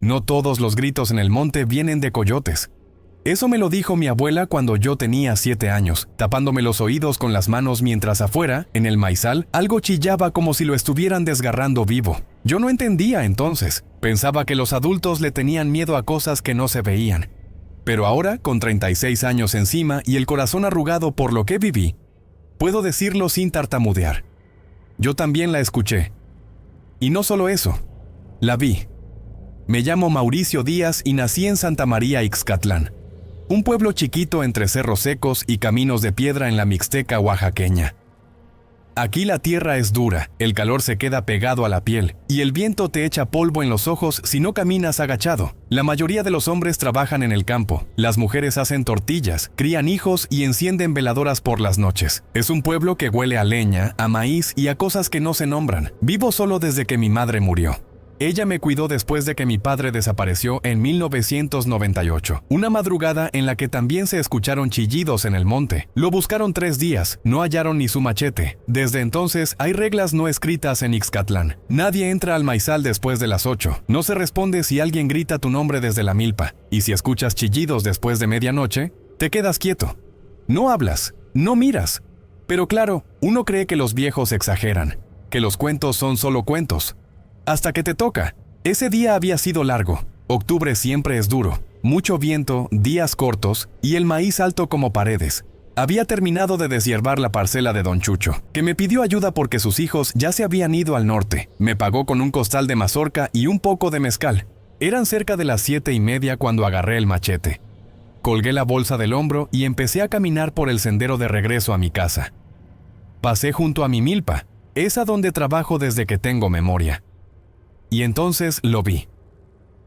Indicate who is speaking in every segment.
Speaker 1: No todos los gritos en el monte vienen de coyotes. Eso me lo dijo mi abuela cuando yo tenía 7 años, tapándome los oídos con las manos mientras afuera, en el maizal, algo chillaba como si lo estuvieran desgarrando vivo. Yo no entendía entonces. Pensaba que los adultos le tenían miedo a cosas que no se veían. Pero ahora, con 36 años encima y el corazón arrugado por lo que viví, puedo decirlo sin tartamudear. Yo también la escuché. Y no solo eso, la vi. Me llamo Mauricio Díaz y nací en Santa María Ixcatlán, un pueblo chiquito entre cerros secos y caminos de piedra en la Mixteca oaxaqueña. Aquí la tierra es dura, el calor se queda pegado a la piel, y el viento te echa polvo en los ojos si no caminas agachado. La mayoría de los hombres trabajan en el campo, las mujeres hacen tortillas, crían hijos y encienden veladoras por las noches. Es un pueblo que huele a leña, a maíz y a cosas que no se nombran. Vivo solo desde que mi madre murió. Ella me cuidó después de que mi padre desapareció en 1998. Una madrugada en la que también se escucharon chillidos en el monte. Lo buscaron 3 días, no hallaron ni su machete. Desde entonces hay reglas no escritas en Ixcatlán. Nadie entra al maizal después de las 8. No se responde si alguien grita tu nombre desde la milpa. Y si escuchas chillidos después de medianoche, te quedas quieto. No hablas, no miras. Pero claro, uno cree que los viejos exageran, que los cuentos son solo cuentos. Hasta que te toca. Ese día había sido largo. Octubre siempre es duro. Mucho viento, días cortos y el maíz alto como paredes. Había terminado de deshiervar la parcela de don Chucho, que me pidió ayuda porque sus hijos ya se habían ido al norte. Me pagó con un costal de mazorca y un poco de mezcal. Eran cerca de las 7:30 cuando agarré el machete. Colgué la bolsa del hombro y empecé a caminar por el sendero de regreso a mi casa. Pasé junto a mi milpa, esa donde trabajo desde que tengo memoria. Y entonces lo vi.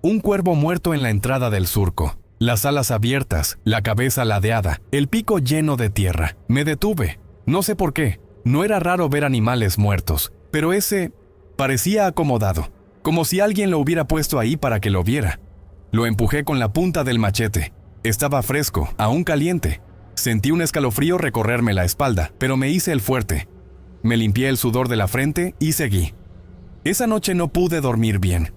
Speaker 1: Un cuervo muerto en la entrada del surco, las alas abiertas, la cabeza ladeada, el pico lleno de tierra. Me detuve. No sé por qué. No era raro ver animales muertos, pero ese parecía acomodado, como si alguien lo hubiera puesto ahí para que lo viera. Lo empujé con la punta del machete. Estaba fresco, aún caliente. Sentí un escalofrío recorrerme la espalda, pero me hice el fuerte. Me limpié el sudor de la frente y seguí. Esa noche no pude dormir bien.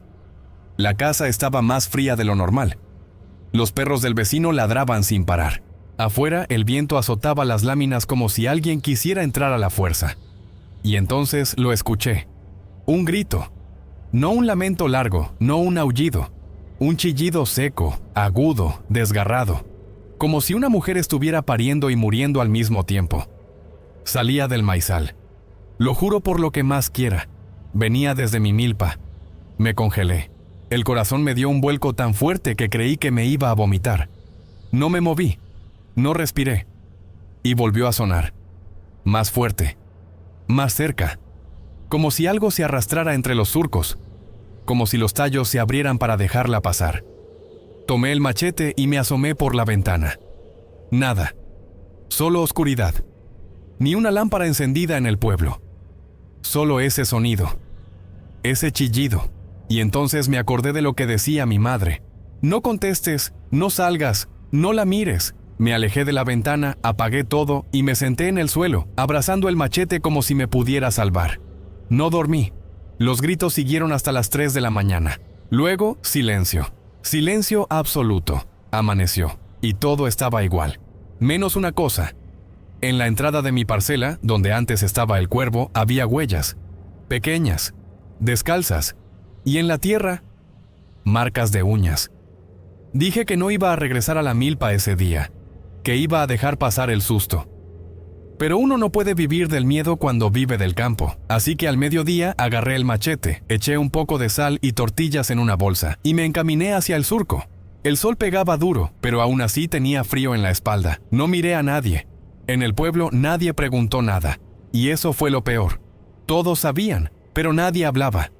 Speaker 1: La casa estaba más fría de lo normal. Los perros del vecino ladraban sin parar. Afuera, el viento azotaba las láminas como si alguien quisiera entrar a la fuerza. Y entonces lo escuché. Un grito. No un lamento largo, no un aullido. Un chillido seco, agudo, desgarrado. Como si una mujer estuviera pariendo y muriendo al mismo tiempo. Salía del maizal. Lo juro por lo que más quiera. Venía desde mi milpa. Me congelé. El corazón me dio un vuelco tan fuerte que creí que me iba a vomitar. No me moví. No respiré. Y volvió a sonar. Más fuerte. Más cerca. Como si algo se arrastrara entre los surcos. Como si los tallos se abrieran para dejarla pasar. Tomé el machete y me asomé por la ventana. Nada. Solo oscuridad. Ni una lámpara encendida en el pueblo. Solo ese sonido. Ese chillido. Y entonces me acordé de lo que decía mi madre. No contestes, no salgas, no la mires. Me alejé de la ventana, apagué todo y me senté en el suelo, abrazando el machete como si me pudiera salvar. No dormí. Los gritos siguieron hasta las 3 de la mañana. Luego, silencio. Silencio absoluto. Amaneció. Y todo estaba igual. Menos una cosa. En la entrada de mi parcela, donde antes estaba el cuervo, había huellas. Pequeñas. Descalzas. Y en la tierra, marcas de uñas. Dije que no iba a regresar a la milpa ese día, que iba a dejar pasar el susto. Pero uno no puede vivir del miedo cuando vive del campo, así que al mediodía agarré el machete, eché un poco de sal y tortillas en una bolsa, y me encaminé hacia el surco. El sol pegaba duro, pero aún así tenía frío en la espalda. No miré a nadie. En el pueblo nadie preguntó nada, y eso fue lo peor. Todos sabían, pero nadie hablaba.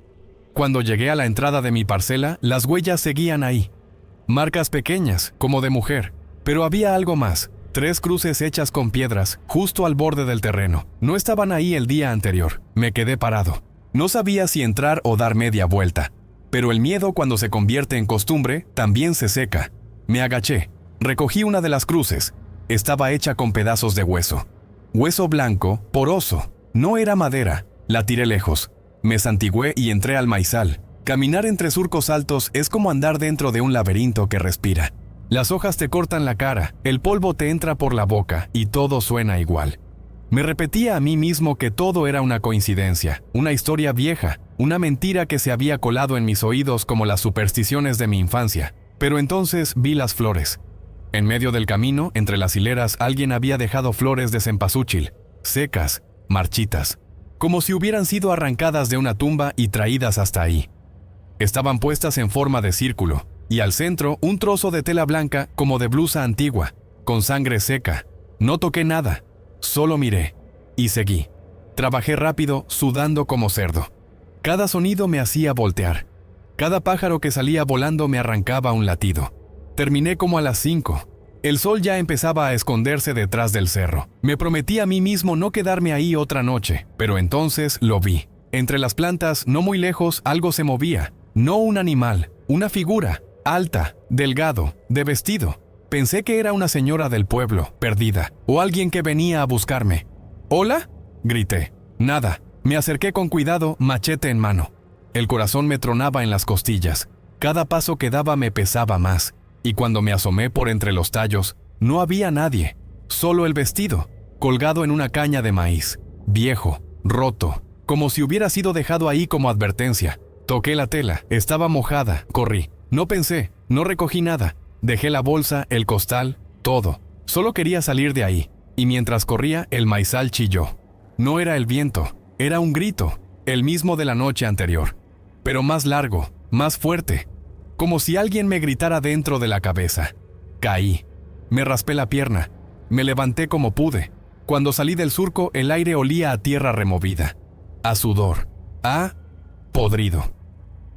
Speaker 1: Cuando llegué a la entrada de mi parcela, las huellas seguían ahí. Marcas pequeñas, como de mujer, pero había algo más. 3 cruces hechas con piedras, justo al borde del terreno. No estaban ahí el día anterior. Me quedé parado. No sabía si entrar o dar media vuelta. Pero el miedo, cuando se convierte en costumbre, también se seca. Me agaché. Recogí una de las cruces. Estaba hecha con pedazos de hueso. Hueso blanco, poroso. No era madera. La tiré lejos. Me santigüé y entré al maizal. Caminar entre surcos altos es como andar dentro de un laberinto que respira. Las hojas te cortan la cara, el polvo te entra por la boca y todo suena igual. Me repetía a mí mismo que todo era una coincidencia, una historia vieja, una mentira que se había colado en mis oídos como las supersticiones de mi infancia. Pero entonces vi las flores. En medio del camino, entre las hileras, alguien había dejado flores de cempasúchil, secas, marchitas, como si hubieran sido arrancadas de una tumba y traídas hasta ahí. Estaban puestas en forma de círculo, y al centro un trozo de tela blanca como de blusa antigua, con sangre seca. No toqué nada, solo miré, y seguí. Trabajé rápido, sudando como cerdo. Cada sonido me hacía voltear. Cada pájaro que salía volando me arrancaba un latido. Terminé como a las 5. El sol ya empezaba a esconderse detrás del cerro. Me prometí a mí mismo no quedarme ahí otra noche, pero entonces lo vi. Entre las plantas, no muy lejos, algo se movía. No un animal, una figura. Alta, delgado, de vestido. Pensé que era una señora del pueblo, perdida, o alguien que venía a buscarme. ¿Hola?, grité. Nada. Me acerqué con cuidado, machete en mano. El corazón me tronaba en las costillas. Cada paso que daba me pesaba más, y cuando me asomé por entre los tallos, no había nadie. Solo el vestido, colgado en una caña de maíz, viejo, roto, como si hubiera sido dejado ahí como advertencia. Toqué la tela, estaba mojada, corrí. No pensé, no recogí nada. Dejé la bolsa, el costal, todo. Solo quería salir de ahí. Y mientras corría, el maizal chilló. No era el viento, era un grito, el mismo de la noche anterior. Pero más largo, más fuerte. Como si alguien me gritara dentro de la cabeza. Caí. Me raspé la pierna. Me levanté como pude. Cuando salí del surco, el aire olía a tierra removida. A sudor. A podrido.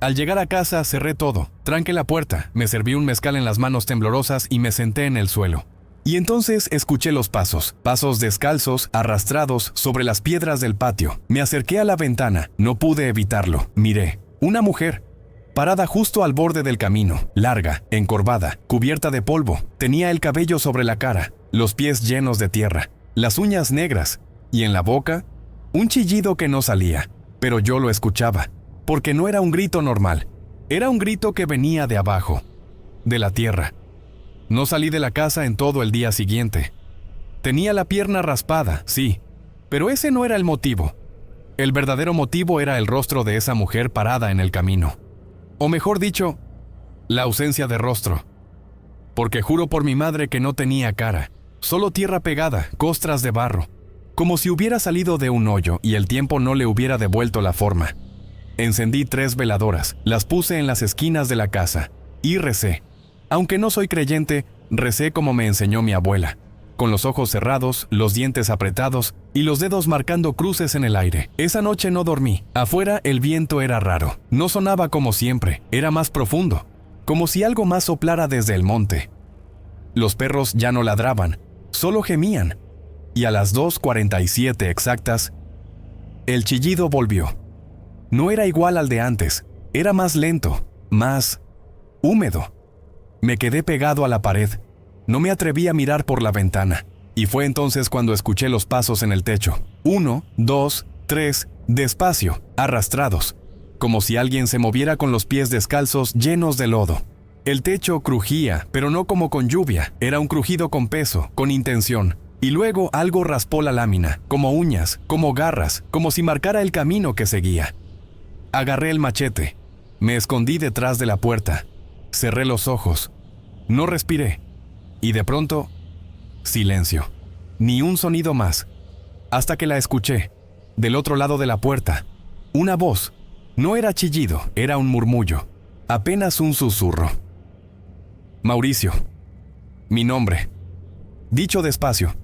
Speaker 1: Al llegar a casa cerré todo, tranqué la puerta, me serví un mezcal en las manos temblorosas y me senté en el suelo. Y entonces escuché los pasos, pasos descalzos, arrastrados sobre las piedras del patio. Me acerqué a la ventana, no pude evitarlo. Miré, una mujer, parada justo al borde del camino, larga, encorvada, cubierta de polvo. Tenía el cabello sobre la cara, los pies llenos de tierra, las uñas negras, y en la boca, un chillido que no salía, pero yo lo escuchaba. Porque no era un grito normal, era un grito que venía de abajo, de la tierra. No salí de la casa en todo el día siguiente. Tenía la pierna raspada, sí, pero ese no era el motivo. El verdadero motivo era el rostro de esa mujer parada en el camino. O mejor dicho, la ausencia de rostro. Porque juro por mi madre que no tenía cara, solo tierra pegada, costras de barro, como si hubiera salido de un hoyo y el tiempo no le hubiera devuelto la forma. Encendí 3 veladoras, las puse en las esquinas de la casa y recé. Aunque no soy creyente, recé como me enseñó mi abuela, con los ojos cerrados, los dientes apretados y los dedos marcando cruces en el aire. Esa noche no dormí. Afuera el viento era raro, no sonaba como siempre, era más profundo, como si algo más soplara desde el monte. Los perros ya no ladraban, solo gemían, y a las 2:47 exactas, el chillido volvió. No era igual al de antes, era más lento, más húmedo. Me quedé pegado a la pared, no me atreví a mirar por la ventana, y fue entonces cuando escuché los pasos en el techo. 1, 2, 3, despacio, arrastrados, como si alguien se moviera con los pies descalzos llenos de lodo. El techo crujía, pero no como con lluvia, era un crujido con peso, con intención. Y luego algo raspó la lámina, como uñas, como garras, como si marcara el camino que seguía. Agarré el machete, me escondí detrás de la puerta, cerré los ojos, no respiré, y de pronto, silencio, ni un sonido más, hasta que la escuché, del otro lado de la puerta, una voz. No era chillido, era un murmullo, apenas un susurro. Mauricio, mi nombre, dicho despacio,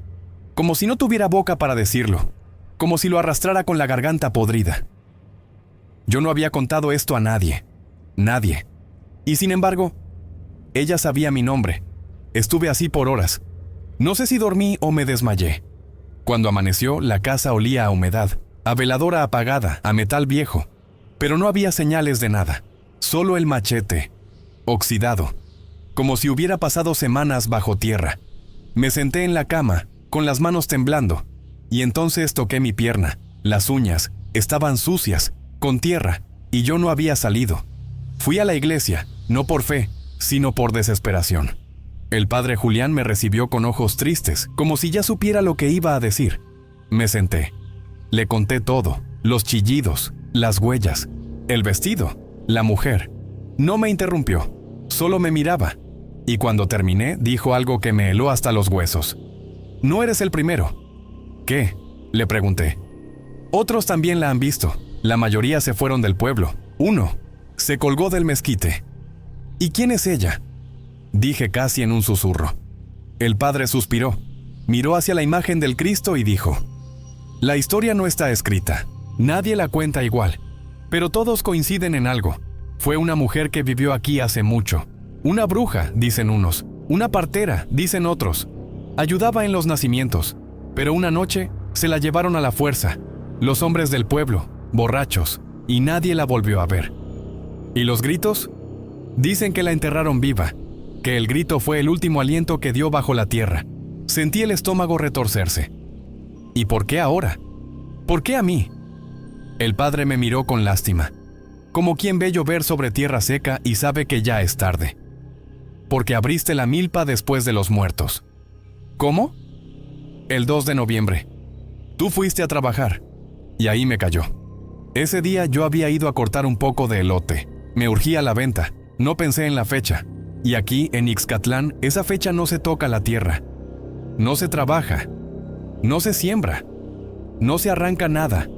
Speaker 1: como si no tuviera boca para decirlo, como si lo arrastrara con la garganta podrida. Yo no había contado esto a nadie, nadie. Y sin embargo, ella sabía mi nombre. Estuve así por horas. No sé si dormí o me desmayé. Cuando amaneció, la casa olía a humedad, a veladora apagada, a metal viejo. Pero no había señales de nada. Solo el machete, oxidado, como si hubiera pasado semanas bajo tierra. Me senté en la cama, con las manos temblando, y entonces toqué mi pierna. Las uñas estaban sucias, con tierra, y yo no había salido. Fui a la iglesia, no por fe, sino por desesperación. El padre Julián me recibió con ojos tristes, como si ya supiera lo que iba a decir. Me senté. Le conté todo, los chillidos, las huellas, el vestido, la mujer. No me interrumpió, solo me miraba. Y cuando terminé, dijo algo que me heló hasta los huesos. «No eres el primero». «¿Qué?», le pregunté. «Otros también la han visto. La mayoría se fueron del pueblo. Uno se colgó del mezquite». «¿Y quién es ella?», dije casi en un susurro. El padre suspiró, miró hacia la imagen del Cristo y dijo: «La historia no está escrita. Nadie la cuenta igual. Pero todos coinciden en algo. Fue una mujer que vivió aquí hace mucho. Una bruja, dicen unos. Una partera, dicen otros. Ayudaba en los nacimientos. Pero una noche se la llevaron a la fuerza. Los hombres del pueblo, borrachos, y nadie la volvió a ver». ¿Y los gritos? Dicen que la enterraron viva, que el grito fue el último aliento que dio bajo la tierra. Sentí el estómago retorcerse. ¿Y por qué ahora? ¿Por qué a mí? El padre me miró con lástima, como quien ve llover sobre tierra seca y sabe que ya es tarde. «Porque abriste la milpa después de los muertos». «¿Cómo?». «El 2 de noviembre. Tú fuiste a trabajar». Y ahí me cayó. Ese día yo había ido a cortar un poco de elote. Me urgía la venta. No pensé en la fecha. Y aquí, en Ixcatlán, esa fecha no se toca la tierra. No se trabaja. No se siembra. No se arranca nada.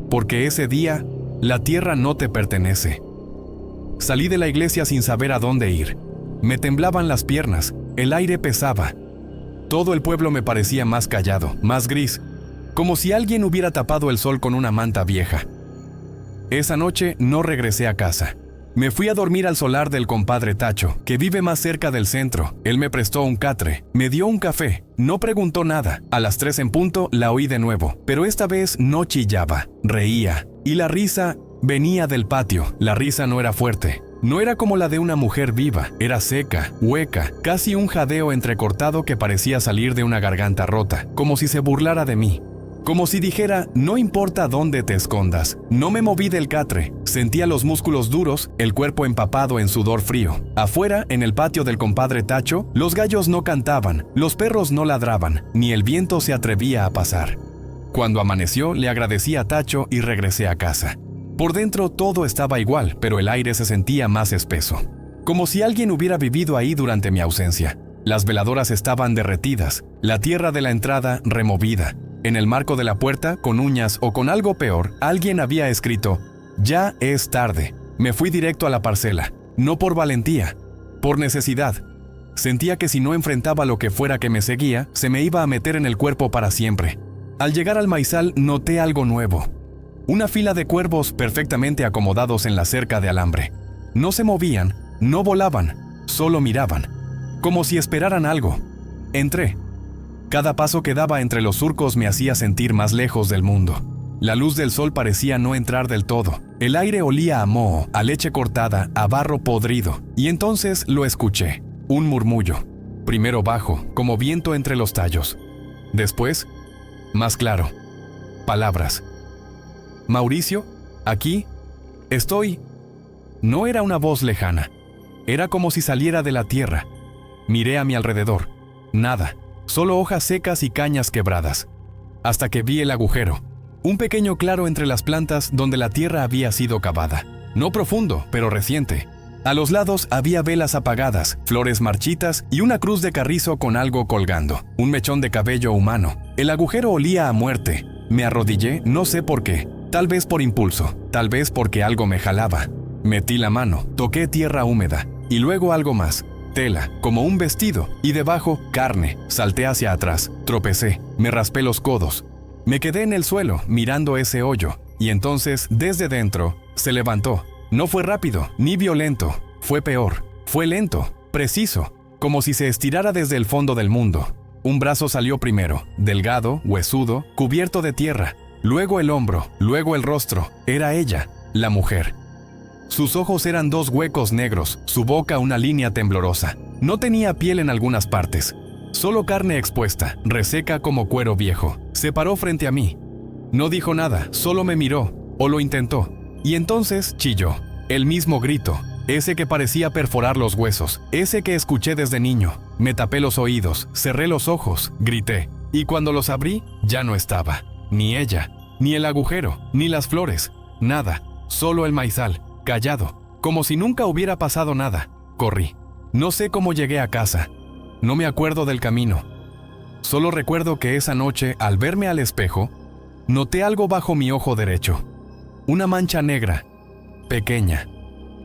Speaker 1: Porque ese día, la tierra no te pertenece. Salí de la iglesia sin saber a dónde ir. Me temblaban las piernas, el aire pesaba. Todo el pueblo me parecía más callado, más gris, como si alguien hubiera tapado el sol con una manta vieja. Esa noche no regresé a casa. Me fui a dormir al solar del compadre Tacho, que vive más cerca del centro. Él me prestó un catre, me dio un café, no preguntó nada. A las 3 en punto la oí de nuevo, pero esta vez no chillaba, reía. Y la risa venía del patio. La risa no era fuerte. No era como la de una mujer viva, era seca, hueca, casi un jadeo entrecortado que parecía salir de una garganta rota, como si se burlara de mí. Como si dijera: no importa dónde te escondas. No me moví del catre, sentía los músculos duros, el cuerpo empapado en sudor frío. Afuera, en el patio del compadre Tacho, los gallos no cantaban, los perros no ladraban, ni el viento se atrevía a pasar. Cuando amaneció, le agradecí a Tacho y regresé a casa. Por dentro todo estaba igual, pero el aire se sentía más espeso. Como si alguien hubiera vivido ahí durante mi ausencia. Las veladoras estaban derretidas, la tierra de la entrada removida. En el marco de la puerta, con uñas o con algo peor, alguien había escrito: «Ya es tarde». Me fui directo a la parcela, no por valentía, por necesidad. Sentía que si no enfrentaba lo que fuera que me seguía, se me iba a meter en el cuerpo para siempre. Al llegar al maizal noté algo nuevo. Una fila de cuervos perfectamente acomodados en la cerca de alambre. No se movían, no volaban, solo miraban, como si esperaran algo. Entré. Cada paso que daba entre los surcos me hacía sentir más lejos del mundo. La luz del sol parecía no entrar del todo. El aire olía a moho, a leche cortada, a barro podrido. Y entonces lo escuché. Un murmullo. Primero bajo, como viento entre los tallos. Después, más claro. Palabras. «Mauricio, aquí, estoy». No era una voz lejana. Era como si saliera de la tierra. Miré a mi alrededor. Nada. Solo hojas secas y cañas quebradas. Hasta que vi el agujero. Un pequeño claro entre las plantas donde la tierra había sido cavada. No profundo, pero reciente. A los lados había velas apagadas, flores marchitas y una cruz de carrizo con algo colgando. Un mechón de cabello humano. El agujero olía a muerte. Me arrodillé, no sé por qué. Tal vez por impulso, tal vez porque algo me jalaba. Metí la mano, toqué tierra húmeda. Y luego algo más. Tela, como un vestido, y debajo, carne. Salté hacia atrás, tropecé, me raspé los codos. Me quedé en el suelo, mirando ese hoyo, y entonces, desde dentro, se levantó. No fue rápido, ni violento, fue peor, fue lento, preciso, como si se estirara desde el fondo del mundo. Un brazo salió primero, delgado, huesudo, cubierto de tierra, luego el hombro, luego el rostro. Era ella, la mujer. Sus ojos eran 2 huecos negros, su boca una línea temblorosa. No tenía piel en algunas partes, solo carne expuesta, reseca como cuero viejo. Se paró frente a mí. No dijo nada, solo me miró, o lo intentó. Y entonces chilló, el mismo grito, ese que parecía perforar los huesos, ese que escuché desde niño. Me tapé los oídos, cerré los ojos, grité, y cuando los abrí, ya no estaba. Ni ella, ni el agujero, ni las flores, nada, solo el maizal, callado, como si nunca hubiera pasado nada. Corrí. No sé cómo llegué a casa. No me acuerdo del camino. Solo recuerdo que esa noche, al verme al espejo, noté algo bajo mi ojo derecho. Una mancha negra, pequeña,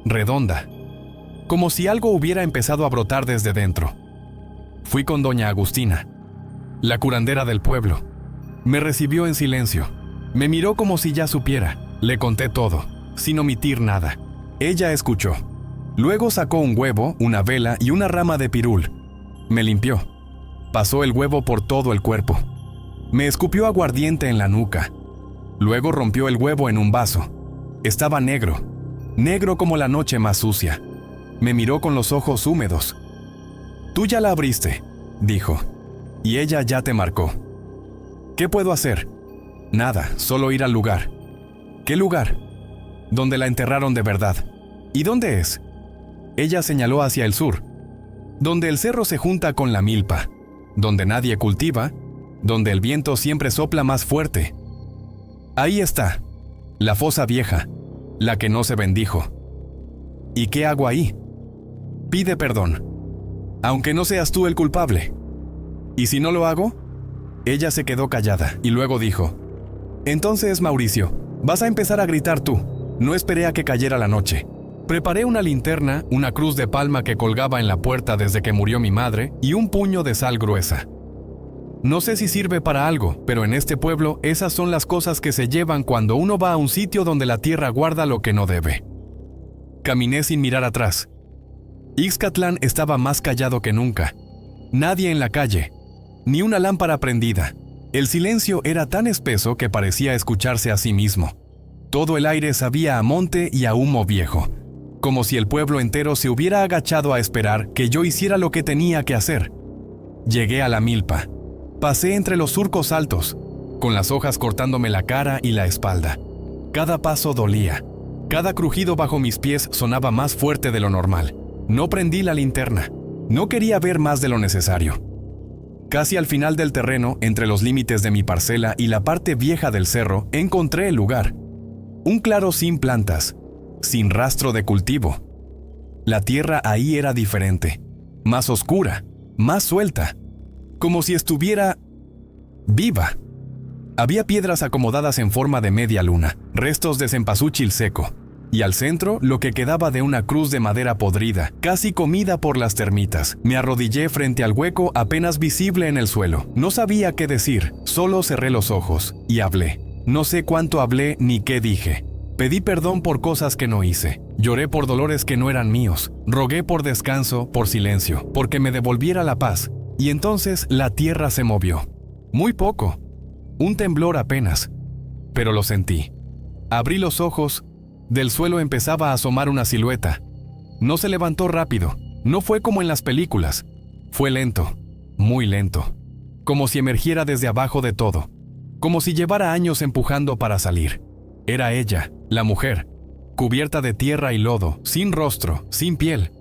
Speaker 1: redonda, como si algo hubiera empezado a brotar desde dentro. Fui con doña Agustina, la curandera del pueblo. Me recibió en silencio. Me miró como si ya supiera. Le conté todo, sin omitir nada. Ella escuchó. Luego sacó un huevo, una vela y una rama de pirul. Me limpió. Pasó el huevo por todo el cuerpo. Me escupió aguardiente en la nuca. Luego rompió el huevo en un vaso. Estaba negro, negro como la noche más sucia. Me miró con los ojos húmedos. «Tú ya la abriste», dijo, «y ella ya te marcó. ¿Qué puedo hacer?» «Nada, solo ir al lugar». «¿Qué lugar?» «Donde la enterraron de verdad». «¿Y dónde es?» Ella señaló hacia el sur, donde el cerro se junta con la milpa, donde nadie cultiva, donde el viento siempre sopla más fuerte. Ahí está, la fosa vieja, la que no se bendijo. ¿Y qué hago ahí? Pide perdón, aunque no seas tú el culpable. ¿Y si no lo hago? Ella se quedó callada y luego dijo, entonces, Mauricio, vas a empezar a gritar tú. No esperé a que cayera la noche. Preparé una linterna, una cruz de palma que colgaba en la puerta desde que murió mi madre y un puño de sal gruesa. No sé si sirve para algo, pero en este pueblo esas son las cosas que se llevan cuando uno va a un sitio donde la tierra guarda lo que no debe. Caminé sin mirar atrás. Ixcatlán estaba más callado que nunca. Nadie en la calle, ni una lámpara prendida. El silencio era tan espeso que parecía escucharse a sí mismo. Todo el aire sabía a monte y a humo viejo, como si el pueblo entero se hubiera agachado a esperar que yo hiciera lo que tenía que hacer. Llegué a la milpa. Pasé entre los surcos altos, con las hojas cortándome la cara y la espalda. Cada paso dolía. Cada crujido bajo mis pies sonaba más fuerte de lo normal. No prendí la linterna. No quería ver más de lo necesario. Casi al final del terreno, entre los límites de mi parcela y la parte vieja del cerro, encontré el lugar. Un claro sin plantas, sin rastro de cultivo. La tierra ahí era diferente, más oscura, más suelta, como si estuviera viva. Había piedras acomodadas en forma de media luna, restos de cempasúchil seco, y al centro lo que quedaba de una cruz de madera podrida, casi comida por las termitas. Me arrodillé frente al hueco apenas visible en el suelo. No sabía qué decir, solo cerré los ojos y hablé. No sé cuánto hablé ni qué dije. Pedí perdón por cosas que no hice. Lloré por dolores que no eran míos. Rogué por descanso, por silencio, porque me devolviera la paz. Y entonces la tierra se movió. Muy poco. Un temblor apenas. Pero lo sentí. Abrí los ojos. Del suelo empezaba a asomar una silueta. No se levantó rápido. No fue como en las películas. Fue lento. Muy lento. Como si emergiera desde abajo de todo. Como si llevara años empujando para salir. Era ella, la mujer, cubierta de tierra y lodo, sin rostro, sin piel,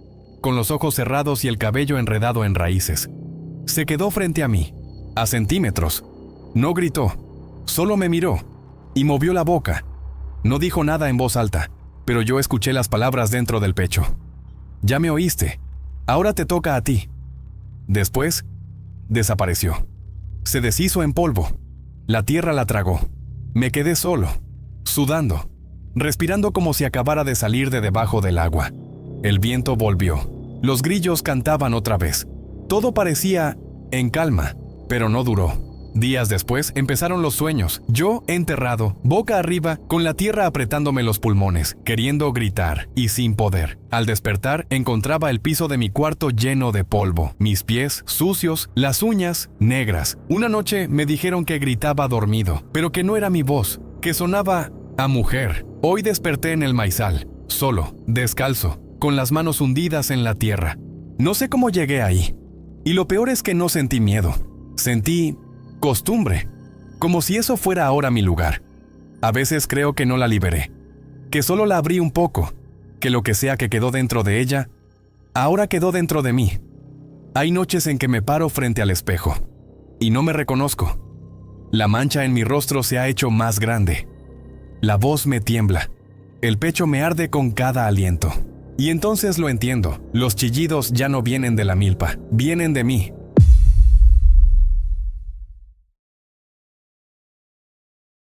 Speaker 1: con los ojos cerrados y el cabello enredado en raíces. Se quedó frente a mí, a centímetros. No gritó, solo me miró y movió la boca. No dijo nada en voz alta, pero yo escuché las palabras dentro del pecho. Ya me oíste, ahora te toca a ti. Después, desapareció. Se deshizo en polvo. La tierra la tragó. Me quedé solo, sudando, respirando como si acabara de salir de debajo del agua. El viento volvió. Los grillos cantaban otra vez. Todo parecía en calma, pero no duró. Días después empezaron los sueños. Yo, enterrado, boca arriba, con la tierra apretándome los pulmones, queriendo gritar, y sin poder. Al despertar, encontraba el piso de mi cuarto lleno de polvo, mis pies sucios, las uñas negras. Una noche me dijeron que gritaba dormido, pero que no era mi voz, que sonaba a mujer. Hoy desperté en el maizal, solo, descalzo, con las manos hundidas en la tierra. No sé cómo llegué ahí. Y lo peor es que no sentí miedo. Sentí costumbre, como si eso fuera ahora mi lugar. A veces creo que no la liberé, que solo la abrí un poco, que lo que sea que quedó dentro de ella, ahora quedó dentro de mí. Hay noches en que me paro frente al espejo y no me reconozco. La mancha en mi rostro se ha hecho más grande. La voz me tiembla. El pecho me arde con cada aliento. Y entonces lo entiendo. Los chillidos ya no vienen de la milpa, vienen de mí.